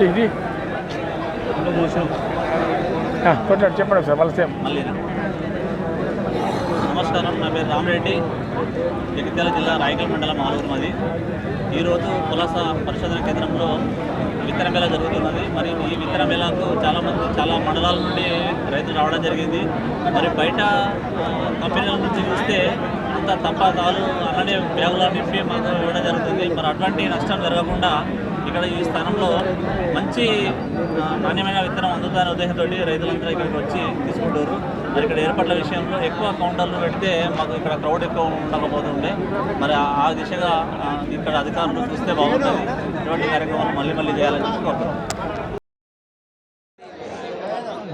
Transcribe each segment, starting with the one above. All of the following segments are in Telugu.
ఇది కొంచెం చెప్పండి సార్ మళ్ళీ సేమ్. నమస్కారం, నా పేరు రామరెడ్డి, జగిత్యాల జిల్లా రాయకల్ మండలం ఆలూరు మాది. ఈరోజు పులస పరిశోధన కేంద్రంలో విత్తన మేళ జరుగుతున్నది. మరి ఈ విత్తన మేళకు చాలా మండలాల నుండి రైతులు రావడం జరిగింది. మరి బయట కంపెనీల నుంచి చూస్తే అంత తంపాకాలు అలానే బ్యాగులు నింపి మాకు ఇవ్వడం జరుగుతుంది. మరి అటువంటి నష్టం జరగకుండా ఇక్కడ ఈ స్థానంలో మంచి నాణ్యమైన విత్తనం అందుతుందనే ఉద్దేశంతో రైతులందరూ ఇక్కడికి వచ్చి తీసుకుంటారు. మరి ఇక్కడ ఏర్పాట్ల విషయంలో ఎక్కువ కౌంటర్లు పెడితే మాకు ఇక్కడ క్రౌడ్ ఎక్కువ ఉండకపోతుండే, మరి ఆ దిశగా ఇక్కడ అధికారులు చూస్తే బాగుంటుంది. ఇటువంటి కార్యక్రమాలు మళ్ళీ చేయాలని కోరుతున్నాం.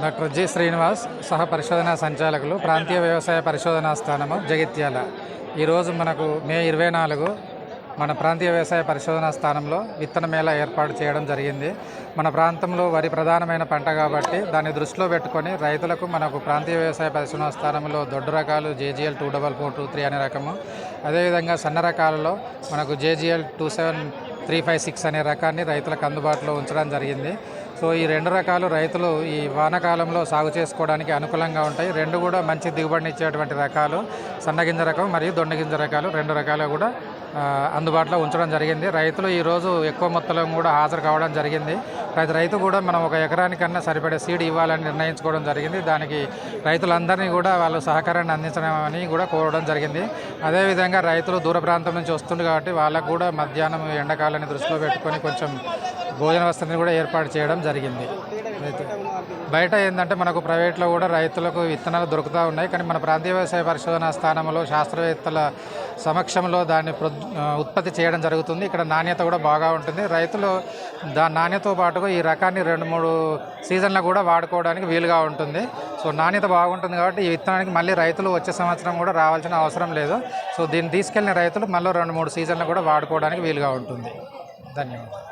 డాక్టర్ జి శ్రీనివాస్, సహ పరిశోధనా సంచాలకులు, ప్రాంతీయ వ్యవసాయ పరిశోధనా స్థానము జగిత్యాల. ఈరోజు మనకు మే 24 మన ప్రాంతీయ వ్యవసాయ పరిశోధనా స్థానంలో విత్తన మేళ ఏర్పాటు చేయడం జరిగింది. మన ప్రాంతంలో వరి ప్రధానమైన పంట కాబట్టి దాన్ని దృష్టిలో పెట్టుకొని రైతులకు మనకు ప్రాంతీయ వ్యవసాయ పరిశోధనా స్థానంలో దొడ్డు రకాలు JGL 24423 అనే రకము, అదేవిధంగా సన్న రకాలలో మనకు JGL 27356 అనే రకాన్ని రైతులకు అందుబాటులో ఉంచడం జరిగింది. సో ఈ రెండు రకాలు రైతులు ఈ వానాకాలంలో సాగు చేసుకోవడానికి అనుకూలంగా ఉంటాయి. రెండు కూడా మంచి దిగుబడినిచ్చేటువంటి రకాలు, సన్నగింజ రకం మరియు దొండగింజ రకాలు, రెండు రకాలు కూడా అందుబాటులో ఉంచడం జరిగింది. రైతులు ఈరోజు ఎక్కువ మొత్తంలో కూడా హాజరు కావడం జరిగింది. ప్రతి రైతు కూడా మనం ఒక ఎకరానికన్నా సరిపడే సీడ్ ఇవ్వాలని నిర్ణయించుకోవడం జరిగింది. దానికి రైతులందరినీ కూడా వాళ్ళు సహకారాన్ని అందించడమని కూడా కోరడం జరిగింది. అదేవిధంగా రైతులు దూర ప్రాంతం నుంచి వస్తుంది కాబట్టి వాళ్ళకు కూడా మధ్యాహ్నం ఎండాకాలాన్ని దృష్టిలో పెట్టుకొని కొంచెం భోజన వసతిని కూడా ఏర్పాటు చేయడం జరిగింది. బయట ఏంటంటే మనకు ప్రైవేట్లో కూడా రైతులకు విత్తనాలు దొరుకుతూ ఉన్నాయి. కానీ మన ప్రాంతీయ వ్యవసాయ పరిశోధనా స్థానంలో శాస్త్రవేత్తల సమక్షంలో దాన్ని ఉత్పత్తి చేయడం జరుగుతుంది. ఇక్కడ నాణ్యత కూడా బాగా ఉంటుంది. రైతులు దాని నాణ్యతతో పాటుగా ఈ రకాన్ని 2-3 సీజన్లు కూడా వాడుకోవడానికి వీలుగా ఉంటుంది. సో నాణ్యత బాగుంటుంది కాబట్టి ఈ విత్తనానికి మళ్ళీ రైతులు వచ్చే సంవత్సరం కూడా రావాల్సిన అవసరం లేదు. సో దీన్ని తీసుకెళ్లిన రైతులు మళ్ళీ 2-3 సీజన్లు కూడా వాడుకోవడానికి వీలుగా ఉంటుంది. ధన్యవాదాలు.